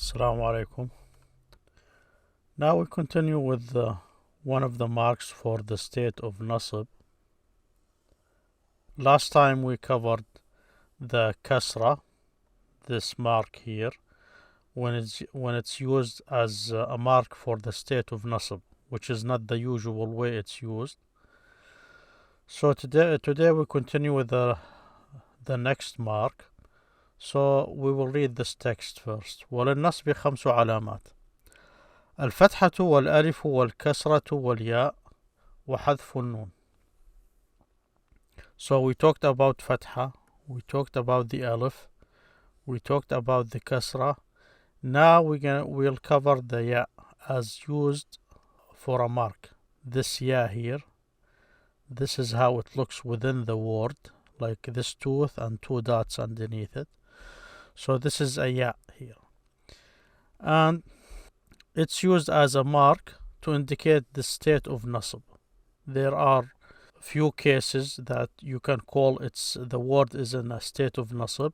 Assalamu alaikum. Now we continue with one of the marks for the state of nasb. Last time we covered the kasra, this mark here, when it's used as a mark for the state of nasb, which is not the usual way it's used. So today we continue with the next mark. So we will read this text first. وللنصب 5 علامات: الفتحة والألف والكسرة والياء وحذف النون. So we talked about fatha, we talked about the alif, we talked about the kasra. Now we'll cover the ya as used for a mark. This ya here, this is how it looks within the word, like this tooth and 2 dots underneath it. So this is a ya here, and it's used as a mark to indicate the state of nasb. There are few cases that you can call the word is in a state of nasb.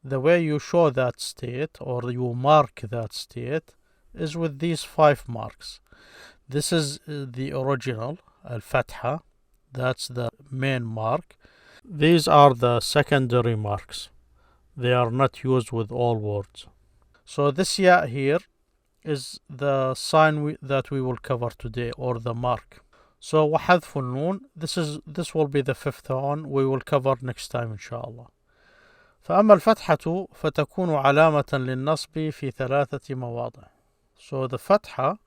The way you show that state or you mark that state is with these 5 marks. This is the original, al-fatha, that's the main mark. These are the secondary marks. They are not used with all words. So this ya here is the sign that we will cover today, or the mark. So وحذف النون, this will be the 5th one we will cover next time inshallah. فأما الفتحة فتكون علامة للنصب في 3 مواضع. So the fatha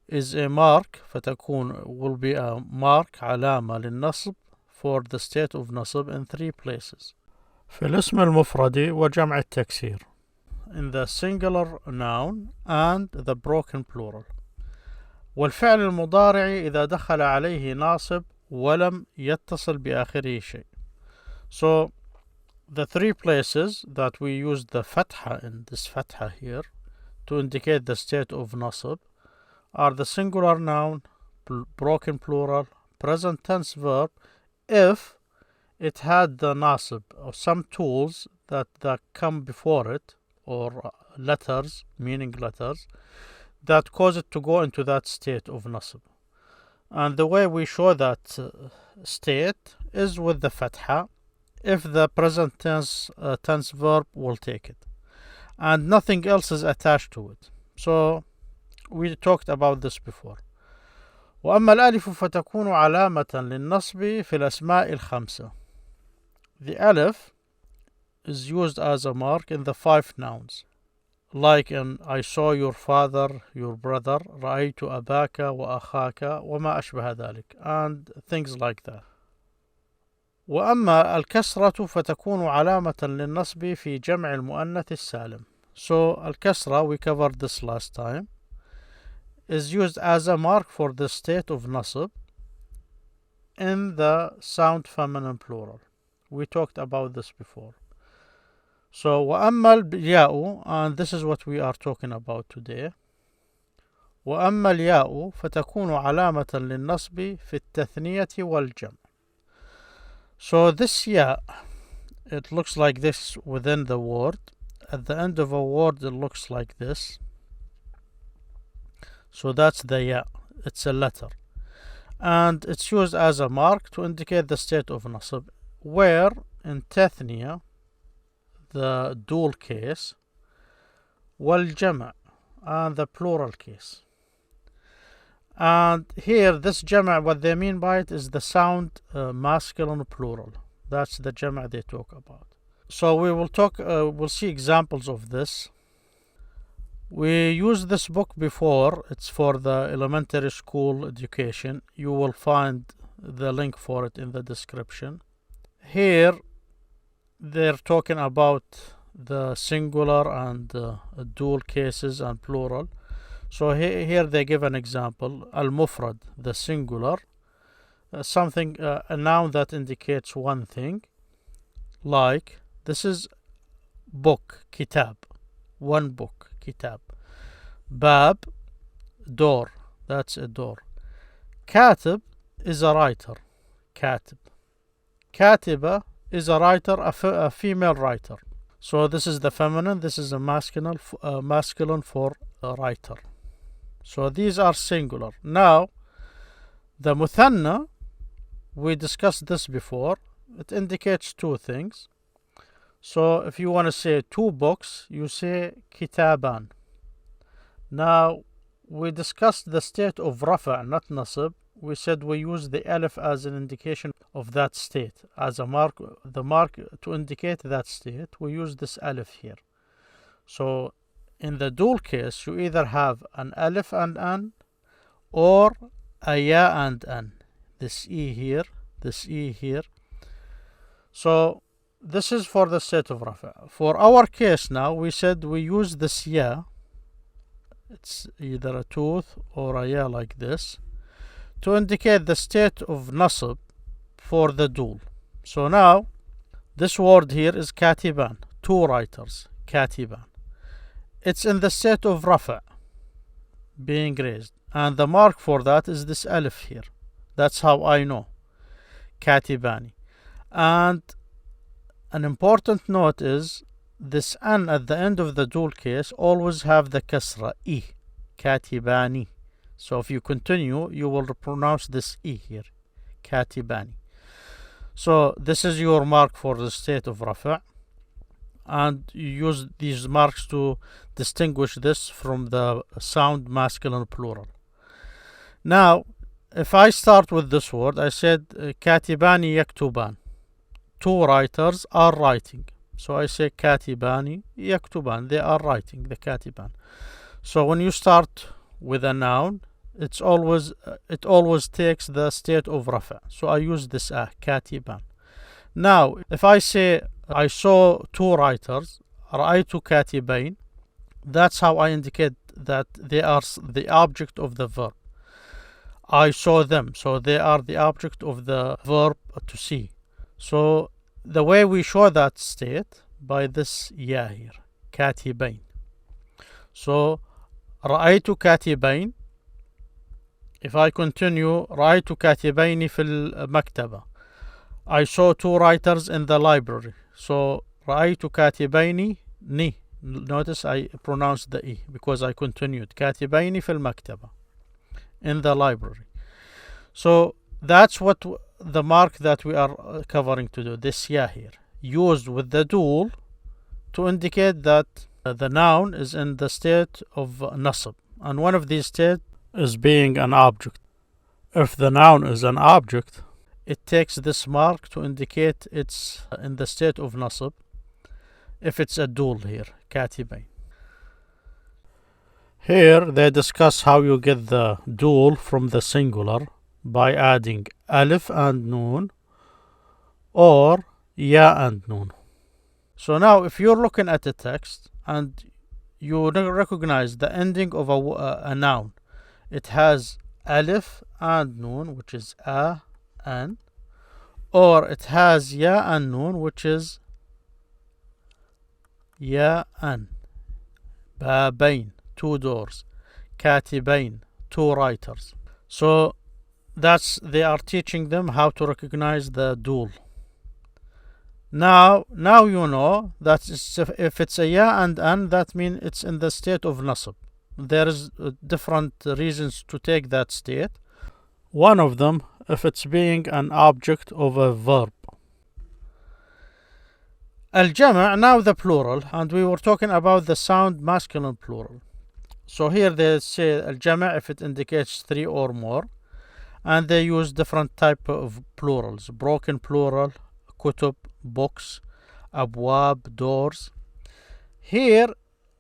is a mark, فتكون will be a mark, علامة للنصب, for the state of nasb in 3 places. في الاسم المفرد وجمع التكسير, in the singular noun and the broken plural. والفعل المضارع إذا دخل عليه ناصب ولم يتصل بآخره شيء. So the 3 places that we use the fatha in, this fatha here, to indicate the state of nasb are the singular noun, broken plural, present tense verb, if it had the nasb or some tools that come before it, or letters, meaning letters, that cause it to go into that state of nasb. And the way we show that state is with the fatha, if the present tense verb will take it, and nothing else is attached to it. So we talked about this before. وأما الألف فتكون علامة للنصب في الأسماء الخمسة. The alif is used as a mark in the 5 nouns, like in I saw your father, your brother, رأيت أباك وأخاك وما أشبه ذلك, and things like that. وأما الكسرة فتكون علامة للنصب في جمع المؤنث السالم. So الكسرة, we covered this last time, is used as a mark for the state of nasb in the sound feminine plural. We talked about this before. So وأما الياء, and this is what we are talking about today. وأما الياء فتكون علامة للنصب في التثنية والجمع. So this ya, it looks like this within the word. At the end of a word it looks like this. So that's the ya, it's a letter, and it's used as a mark to indicate the state of nasb, where in تثنية, the dual case, والجمع, and the plural case. And here this jama', what they mean by it is the sound masculine plural. That's the jama' they talk about. So we will we'll see examples of this. We used this book before. It's for the elementary school education. You will find the link for it in the description. Here they're talking about the singular and dual cases and plural. So here they give an example. Al-mufrad, the singular, something, a noun that indicates one thing, like this is book, kitab, one book, kitab. Bab, door, that's a door. Katib is a writer, katib. Katiba is a writer, a female writer. So this is the feminine, this is a masculine for a writer. So these are singular. Now, the muthanna, we discussed this before. It indicates two things. So if you want to say two books, you say kitaban. Now, we discussed the state of rafa', not nasib. We said we use the alif as an indication of that state, as a mark, the mark to indicate that state. We use this alif here. So in the dual case, you either have an alif and an, or a ya and an. This e here, this e here. So this is for the state of rafa'. For our case now, we said we use this ya. It's either a tooth or a ya like this, to indicate the state of nasb for the dual. So now, this word here is katiban, two writers, katiban. It's in the state of rafa', being raised. And the mark for that is this alif here. That's how I know, katibani. And an important note is, this an at the end of the dual case always have the kasra, I, katibani. So if you continue, you will pronounce this E here, katibani. So this is your mark for the state of rafa', and you use these marks to distinguish this from the sound masculine plural. Now, if I start with this word, I said katibani yaktuban. Two writers are writing. So I say katibani yaktuban. They are writing, the katiban. So when you start with a noun, it always takes the state of rafa'. So I use this katiban. Now, if I say I saw two writers, ra'aytu katibain, that's how I indicate that they are the object of the verb. I saw them, so they are the object of the verb to see. So the way we show that state, by this ya here, katibain. So رأيت كاتبين. If I continue, رأيت كاتبين في المكتبة. I saw two writers in the library. So رأيت كاتبين ni. Notice I pronounced the e because I continued. كاتبين في المكتبة, in the library. So that's what the mark that we are covering to do, this ya here, used with the dual to indicate that the noun is in the state of nasb, and one of these states is being an object. If the noun is an object, it takes this mark to indicate it's in the state of nasb. If it's a dual here, katibain. Here they discuss how you get the dual from the singular by adding alif and noon or ya and noon. So now if you're looking at the text and you recognize the ending of a noun, it has alif and noon, which is a, an, or it has ya and noon, which is ya, an, babain, two doors, katibain, two writers. So they are teaching them how to recognize the dual. Now you know that if it's a ya and an, that means it's in the state of nasb. There is different reasons to take that state. One of them, if it's being an object of a verb. Al-jama', now the plural, and we were talking about the sound masculine plural. So here they say al-jama' if it indicates three or more, and they use different type of plurals: broken plural, kutub, books, abwab, doors. Here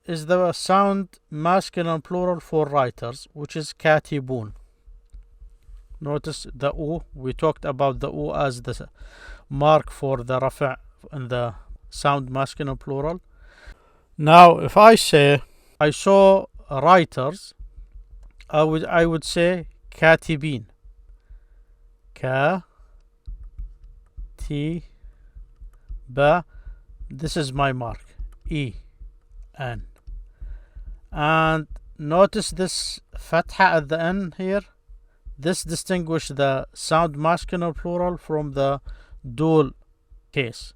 is the sound masculine plural for writers, which is katibun. Notice the u. We talked about the u as the mark for the rafa' in the sound masculine plural. Now if I say I saw writers, I would say katibin. Ka, ti, ba. This is my mark, e, an. And notice this fatha at the end here. This distinguishes the sound masculine plural from the dual case.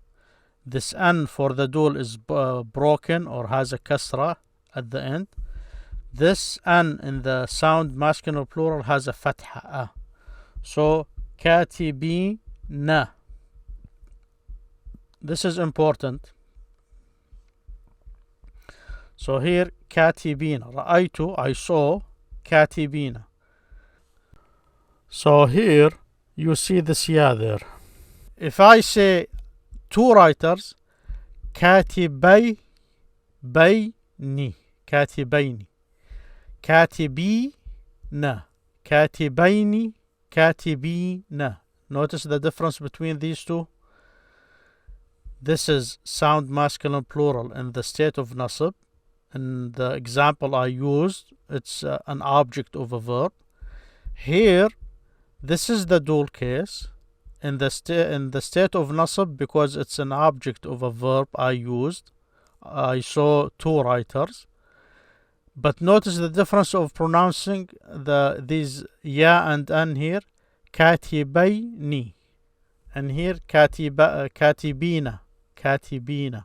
This N for the dul is broken or has a kasra at the end. This N in the sound masculine plural has a fatha. So katibina. This is important. So here katibina. رأيت, I saw katibina. So here you see this ya there. If I say two writers, كاتبي بيني كاتبين كاتبين كاتبين كاتبين. Notice the difference between these two. This is sound masculine plural in the state of nasb. In the example I used, it's an object of a verb. Here, this is the dual case. In the state of nasb, because it's an object of a verb I used, I saw two writers. But notice the difference of pronouncing these ya and an here. كاتبيني. And here كاتبين. كاتبين.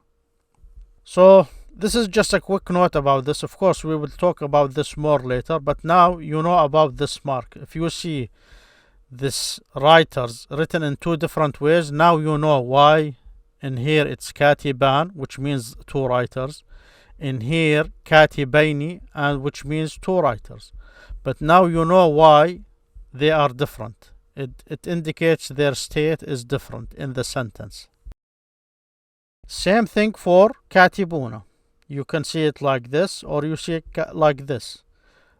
So this is just a quick note about this. Of course, we will talk about this more later, but now you know about this mark. If you see this writers written in two different ways, now you know why in here it's katiban, which means two writers. In here katibaini, and which means two writers. But now you know why they are different. It indicates their state is different in the sentence. Same thing for katibuna. You can see it like this, or you see it like this.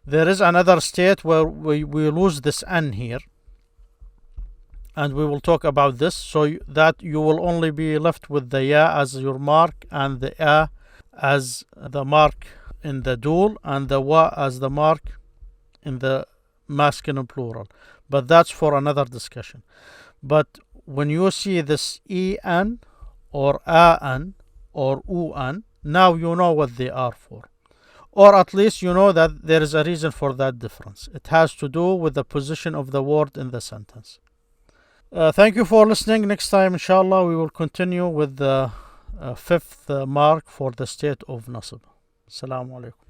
There is another state where we lose this n here, and we will talk about this, so that you will only be left with the ya as your mark, and the a as the mark in the dual, and the wa as the mark in the masculine plural. But that's for another discussion. But when you see this en or an or un, now you know what they are for. Or at least you know that there is a reason for that difference. It has to do with the position of the word in the sentence. Thank you for listening. Next time, inshallah, we will continue with the fifth mark for the state of nasb. Assalamu alaikum.